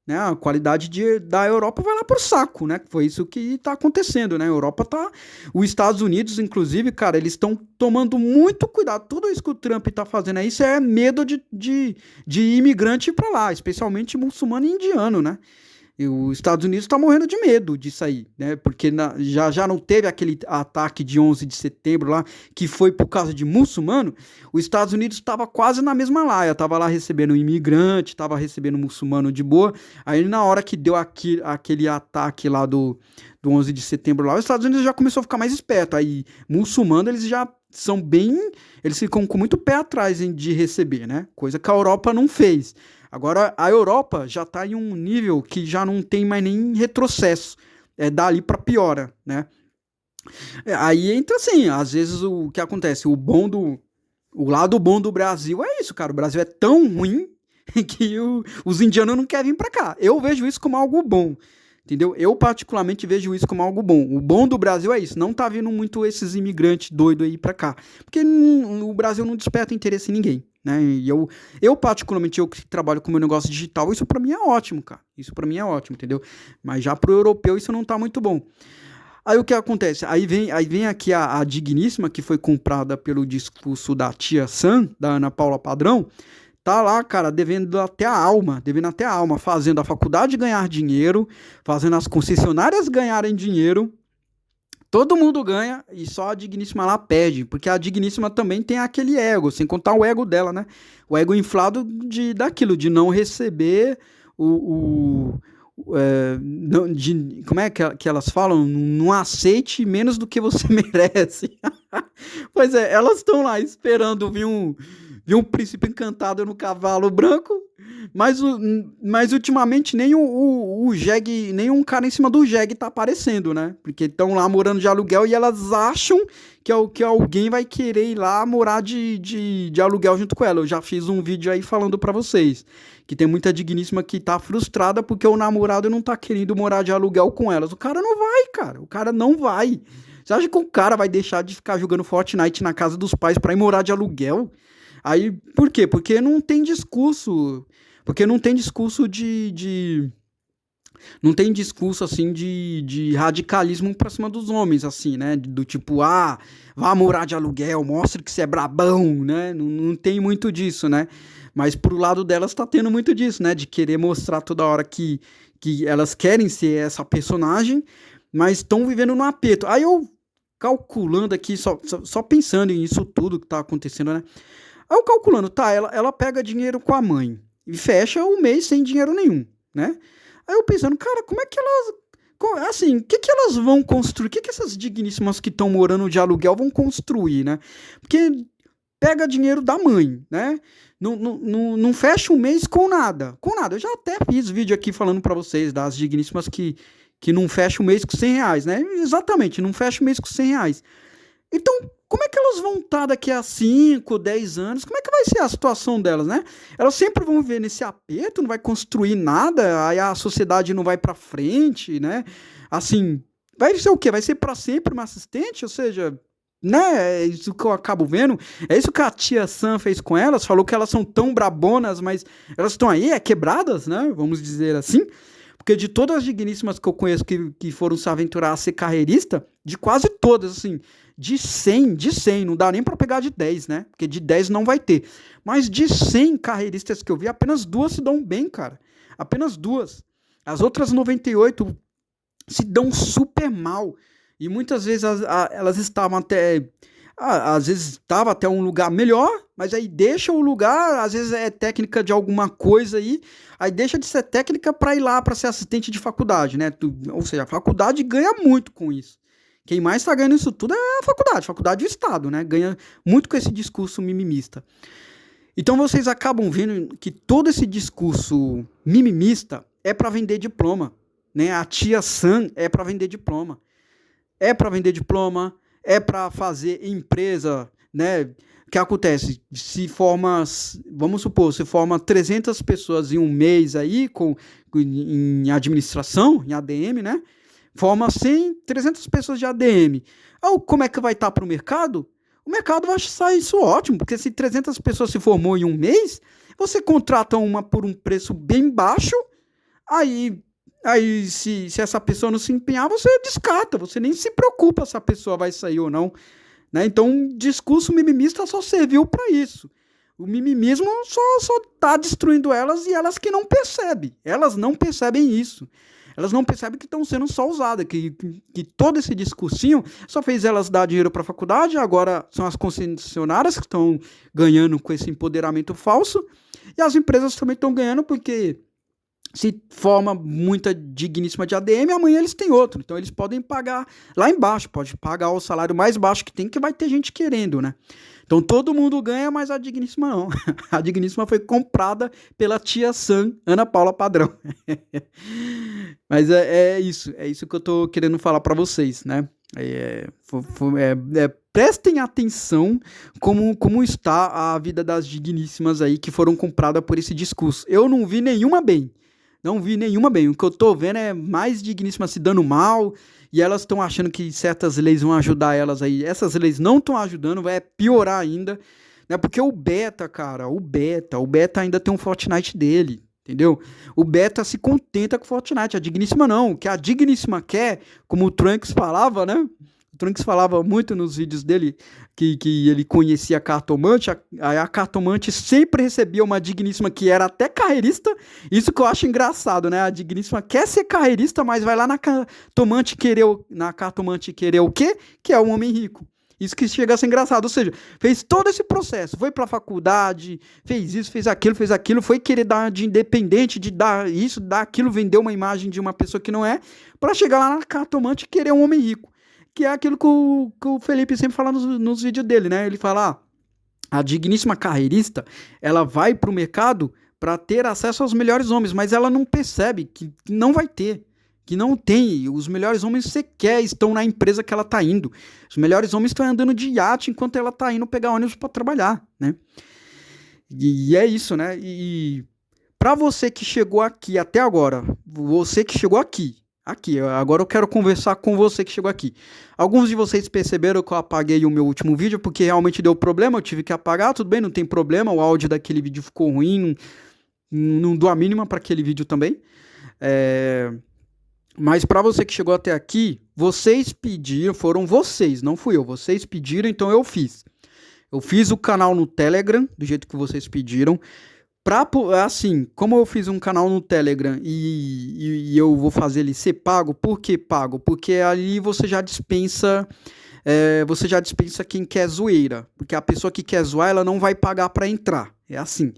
Né? A qualidade da Europa vai lá pro saco, né? Foi isso que tá acontecendo, né? A Europa tá... Os Estados Unidos, inclusive, cara, eles estão tomando muito cuidado. Tudo isso que o Trump tá fazendo aí, isso é medo de imigrante ir pra lá, especialmente muçulmano e indiano, né? E os Estados Unidos está morrendo de medo disso aí, né? Porque já não teve aquele ataque de 11 de setembro lá, que foi por causa de muçulmano. Os Estados Unidos estava quase na mesma laia, estava lá recebendo imigrante, estava recebendo muçulmano de boa. Aí na hora que deu aquele ataque lá do 11 de setembro lá, os Estados Unidos já começou a ficar mais esperto. Aí muçulmano eles já são bem... Eles ficam com muito pé atrás de receber, né? Coisa que a Europa não fez. Agora, a Europa já está em um nível que já não tem mais nem retrocesso. É dali para piora, né? Aí entra assim, às vezes o que acontece, o lado bom do Brasil é isso, cara. O Brasil é tão ruim que os indianos não querem vir para cá. Eu vejo isso como algo bom, entendeu? Eu particularmente vejo isso como algo bom. O bom do Brasil é isso, não tá vindo muito esses imigrantes doidos aí para cá. Porque o Brasil não desperta interesse em ninguém. Né? E eu particularmente, eu que trabalho com o meu negócio digital, isso pra mim é ótimo, cara. Isso pra mim é ótimo, entendeu? Mas já pro europeu isso não tá muito bom. Aí o que acontece? Aí vem aqui a digníssima, que foi comprada pelo discurso da tia Sam, da Ana Paula Padrão, tá lá, cara, devendo até a alma, fazendo a faculdade ganhar dinheiro, fazendo as concessionárias ganharem dinheiro. Todo mundo ganha e só a digníssima lá perde, porque a digníssima também tem aquele ego, sem contar o ego dela, né? O ego inflado daquilo, de não receber como é que elas falam? Não aceite menos do que você merece. Pois é, elas estão lá esperando vir um príncipe encantado no cavalo branco, mas ultimamente nem o Jeg, nem um cara em cima do Jeg tá aparecendo, né? Porque estão lá morando de aluguel e elas acham que alguém vai querer ir lá morar de aluguel junto com ela. Eu já fiz um vídeo aí falando pra vocês que tem muita digníssima que tá frustrada porque o namorado não tá querendo morar de aluguel com elas. O cara não vai, cara. O cara não vai. Você acha que o cara vai deixar de ficar jogando Fortnite na casa dos pais pra ir morar de aluguel? Aí, por quê? Porque não tem discurso. Porque não tem discurso não tem discurso, assim, de radicalismo pra cima dos homens, assim, né? Do tipo, vá morar de aluguel, mostre que você é brabão, né? Não tem muito disso, né? Mas pro lado delas tá tendo muito disso, né? De querer mostrar toda hora que elas querem ser essa personagem, mas estão vivendo no aperto. Aí eu, calculando aqui, só pensando em isso tudo que tá acontecendo, né? Aí eu calculando, tá, ela pega dinheiro com a mãe e fecha o mês sem dinheiro nenhum, né? Aí eu pensando, cara, como é que elas... Assim, o que elas vão construir? O que essas digníssimas que estão morando de aluguel vão construir, né? Porque pega dinheiro da mãe, né? Não fecha o mês com nada. Com nada. Eu já até fiz vídeo aqui falando pra vocês das digníssimas que não fecha o mês com R$ 100, né? Exatamente, não fecha o mês com R$ 100. Então, como é que elas vão estar daqui a 5, 10 anos? Como é que vai ser a situação delas, né? Elas sempre vão viver nesse aperto, não vai construir nada, aí a sociedade não vai pra frente, né? Assim, vai ser o quê? Vai ser pra sempre uma assistente? Ou seja, né? É isso que eu acabo vendo. É isso que a tia Sam fez com elas, falou que elas são tão brabonas, mas elas estão aí, quebradas, né? Vamos dizer assim. Porque de todas as digníssimas que eu conheço que foram se aventurar a ser carreirista, de quase todas, assim, de 100, não dá nem pra pegar de 10, né? Porque de 10 não vai ter. Mas de 100 carreiristas que eu vi, apenas 2 se dão bem, cara. Apenas 2. As outras 98 se dão super mal. E muitas vezes elas estavam até... às vezes estava até um lugar melhor, mas aí deixa o lugar, às vezes é técnica de alguma coisa aí deixa de ser técnica para ir lá para ser assistente de faculdade, né? Ou seja, a faculdade ganha muito com isso. Quem mais está ganhando isso tudo é a faculdade e o Estado, né? Ganha muito com esse discurso mimimista. Então vocês acabam vendo que todo esse discurso mimimista é para vender diploma, né? A tia Sam é para vender diploma. É para vender diploma, é para fazer empresa, né? O que acontece? Vamos supor, se forma 300 pessoas em um mês aí em administração, em ADM, né? Forma 300 pessoas de ADM. Como é que vai estar para o mercado? O mercado vai achar isso ótimo, porque se 300 pessoas se formou em um mês, você contrata uma por um preço bem baixo, aí se essa pessoa não se empenhar, você descarta, você nem se preocupa se a pessoa vai sair ou não. Né? Então, o discurso mimimista só serviu para isso. O mimimismo só está destruindo elas e elas que não percebem. Elas não percebem isso. Elas não percebem que estão sendo só usadas, que todo esse discursinho só fez elas dar dinheiro para a faculdade, agora são as concessionárias que estão ganhando com esse empoderamento falso, e as empresas também estão ganhando porque se forma muita digníssima de ADM, amanhã eles têm outro, então eles podem pagar lá embaixo, pode pagar o salário mais baixo que tem, que vai ter gente querendo, né? Então todo mundo ganha, mas a digníssima não. A digníssima foi comprada pela tia Sam, Ana Paula Padrão. Mas é isso que eu tô querendo falar para vocês, né? Prestem atenção como está a vida das digníssimas aí que foram compradas por esse discurso. Eu não vi nenhuma bem. Não vi nenhuma bem. O que eu tô vendo é mais digníssimas se dando mal e elas estão achando que certas leis vão ajudar elas aí. Essas leis não estão ajudando, vai piorar ainda, né? Porque o Beta, cara, o Beta ainda tem um Fortnite dele, entendeu? O Beta se contenta com o Fortnite, a digníssima não. O que a digníssima quer, como o Trunks falava, né? O Trunks falava muito nos vídeos dele que ele conhecia a cartomante. A cartomante sempre recebia uma digníssima que era até carreirista. Isso que eu acho engraçado, né? A digníssima quer ser carreirista, mas vai lá na cartomante querer o quê? Que é um homem rico. Isso que chega a ser engraçado. Ou seja, fez todo esse processo. Foi pra faculdade, fez isso, fez aquilo. Foi querer dar de independente, de dar isso, dar aquilo, vender uma imagem de uma pessoa que não é, pra chegar lá na cartomante e querer um homem rico. Que é aquilo que o Felipe sempre fala nos vídeos dele, né? Ele fala, a digníssima carreirista, ela vai pro mercado para ter acesso aos melhores homens, mas ela não percebe que não vai ter, que não tem. Os melhores homens sequer estão na empresa que ela tá indo. Os melhores homens estão andando de iate enquanto ela tá indo pegar ônibus para trabalhar, né? E é isso, né? E para você que chegou aqui até agora, você que chegou aqui, agora eu quero conversar com você que chegou aqui. Alguns de vocês perceberam que eu apaguei o meu último vídeo porque realmente deu problema, eu tive que apagar, tudo bem, não tem problema, o áudio daquele vídeo ficou ruim, não dou a mínima para aquele vídeo também. Mas para você que chegou até aqui, vocês pediram, foram vocês, não fui eu, vocês pediram, então eu fiz. Eu fiz o canal no Telegram, do jeito que vocês pediram. Assim, como eu fiz um canal no Telegram e eu vou fazer ele ser pago, por que pago? Porque ali você já dispensa quem quer zoeira, porque a pessoa que quer zoar, ela não vai pagar para entrar, é assim.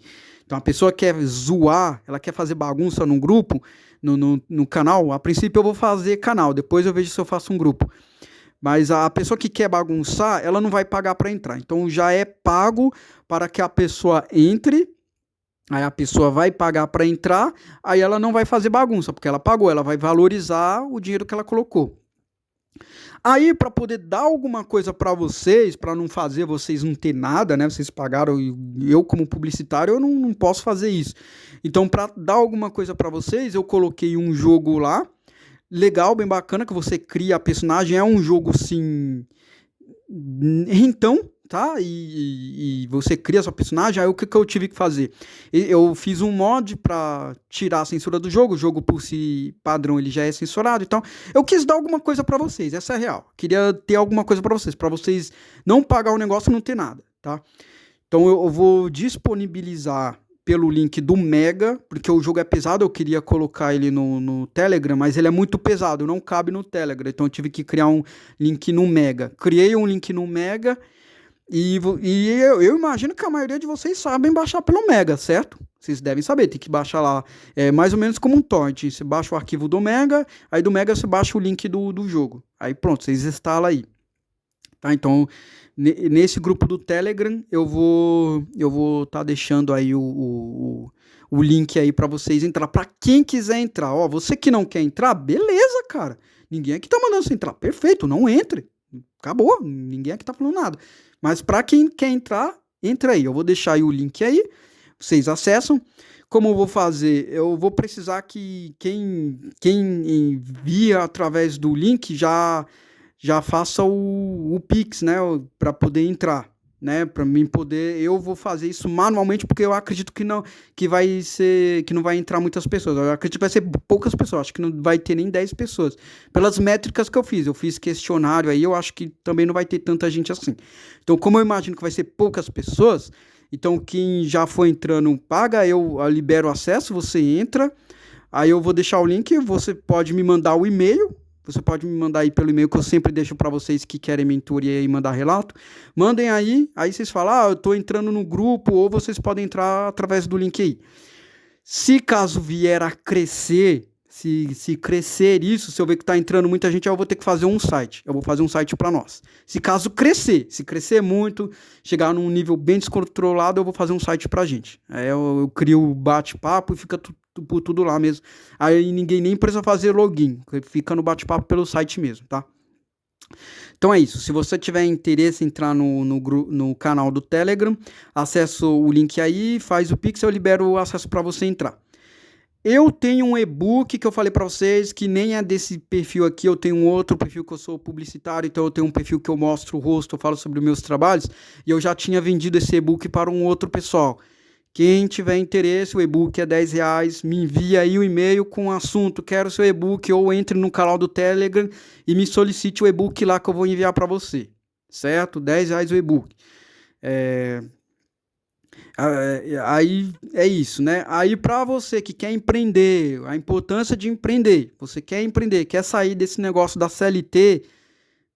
Então a pessoa quer zoar, ela quer fazer bagunça no grupo, no canal, a princípio eu vou fazer canal, depois eu vejo se eu faço um grupo. Mas a pessoa que quer bagunçar, ela não vai pagar para entrar, então já é pago para que a pessoa entre. Aí a pessoa vai pagar para entrar, aí ela não vai fazer bagunça, porque ela pagou, ela vai valorizar o dinheiro que ela colocou. Aí, para poder dar alguma coisa para vocês, para não fazer vocês não ter nada, né? Vocês pagaram, eu como publicitário, eu não posso fazer isso. Então, para dar alguma coisa para vocês, eu coloquei um jogo lá, legal, bem bacana, que você cria a personagem, é um jogo, sim, então, tá? E você cria sua personagem. Aí o que eu tive que fazer? Eu fiz um mod pra tirar a censura do jogo. O jogo por si padrão ele já é censurado. Então eu quis dar alguma coisa pra vocês. Essa é a real. Queria ter alguma coisa pra vocês não pagar o negócio e não ter nada, tá? Então eu vou disponibilizar pelo link do Mega, porque o jogo é pesado, eu queria colocar ele no Telegram, mas ele é muito pesado, não cabe no Telegram, então eu tive que criar um link no Mega. Criei um link no Mega e eu imagino que a maioria de vocês sabem baixar pelo Mega, certo? Vocês devem saber, tem que baixar lá, mais ou menos como um torrent. Você baixa o arquivo do Mega, aí do Mega você baixa o link do jogo. Aí pronto, vocês instalam aí. Tá? Então, nesse grupo do Telegram, eu vou tá deixando aí o link aí para vocês entrar. Para quem quiser entrar, ó, você que não quer entrar, beleza, cara. Ninguém aqui tá mandando você entrar. Perfeito, não entre. Acabou, ninguém aqui tá falando nada. Mas para quem quer entrar, entra aí. Eu vou deixar aí o link aí, vocês acessam. Como eu vou fazer? Eu vou precisar que quem envia através do link já faça o Pix, né, para poder entrar, né, para mim poder, eu vou fazer isso manualmente porque eu acredito que não vai entrar muitas pessoas. Eu acredito que vai ser poucas pessoas, acho que não vai ter nem 10 pessoas. Pelas métricas que eu fiz questionário aí, eu acho que também não vai ter tanta gente assim. Então, como eu imagino que vai ser poucas pessoas, então quem já foi entrando paga, eu libero o acesso, você entra, aí eu vou deixar o link, você pode me mandar o e-mail. Você pode me mandar aí pelo e-mail que eu sempre deixo para vocês que querem mentoria e mandar relato. Mandem aí vocês falam, eu tô entrando no grupo, ou vocês podem entrar através do link aí. Se caso vier a crescer, se crescer isso, se eu ver que tá entrando muita gente, eu vou ter que fazer um site. Eu vou fazer um site para nós. Se crescer muito, chegar num nível bem descontrolado, eu vou fazer um site pra gente. Aí eu crio o bate-papo e fica por tudo lá mesmo. Aí ninguém nem precisa fazer login, fica no bate-papo pelo site mesmo, tá? Então é isso. Se você tiver interesse em entrar no canal do Telegram, acessa o link aí, faz o Pix, eu libero o acesso para você entrar. Eu tenho um e-book que eu falei para vocês, que nem é desse perfil aqui, eu tenho um outro perfil que eu sou publicitário, então eu tenho um perfil que eu mostro o rosto, eu falo sobre meus trabalhos, e eu já tinha vendido esse e-book para um outro pessoal. Quem tiver interesse, o e-book é R$10, me envia aí o e-mail com o assunto, quero seu e-book, ou entre no canal do Telegram e me solicite o e-book lá que eu vou enviar para você, certo? R$10 o e-book. Aí é isso, né? Aí para você que quer empreender, a importância de empreender, você quer empreender, quer sair desse negócio da CLT,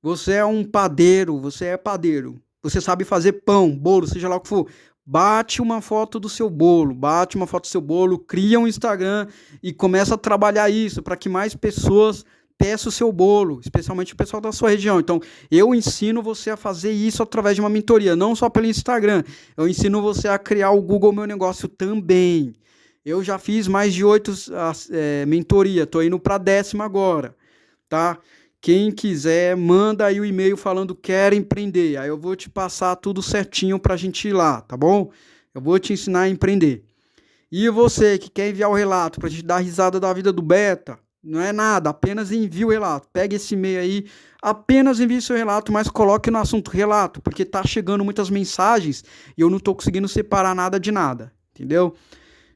você é um padeiro, você é padeiro, você sabe fazer pão, bolo, seja lá o que for, bate uma foto do seu bolo, cria um Instagram e começa a trabalhar isso para que mais pessoas peça o seu bolo, especialmente o pessoal da sua região. Então, eu ensino você a fazer isso através de uma mentoria, não só pelo Instagram. Eu ensino você a criar o Google Meu Negócio também. Eu já fiz mais de 8 mentoria, tô indo para a 10ª agora, tá? Quem quiser, manda aí o e-mail falando quer empreender. Aí eu vou te passar tudo certinho pra gente ir lá, tá bom? Eu vou te ensinar a empreender. E você que quer enviar o relato pra gente dar risada da vida do Beta, não é nada, apenas envie o relato. Pega esse e-mail aí, apenas envie seu relato, mas coloque no assunto relato, porque tá chegando muitas mensagens e eu não tô conseguindo separar nada de nada, entendeu?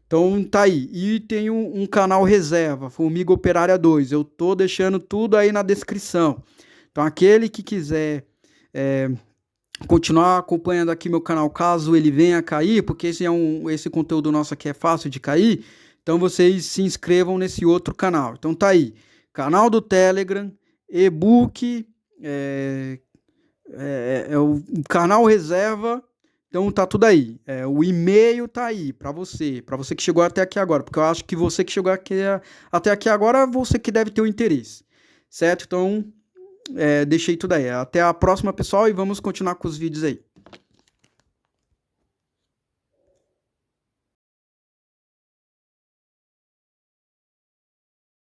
Então tá aí. E tem um canal reserva, Formiga Operária 2. Eu tô deixando tudo aí na descrição. Então aquele que quiser continuar acompanhando aqui meu canal, caso ele venha a cair, porque esse conteúdo nosso aqui é fácil de cair, então vocês se inscrevam nesse outro canal. Então tá aí, canal do Telegram, e-book, o canal reserva, então tá tudo aí. O e-mail tá aí para você que chegou até aqui agora, porque eu acho que você que chegou até aqui agora é você que deve ter o interesse, certo? Então deixei tudo aí. Até a próxima, pessoal, e vamos continuar com os vídeos aí.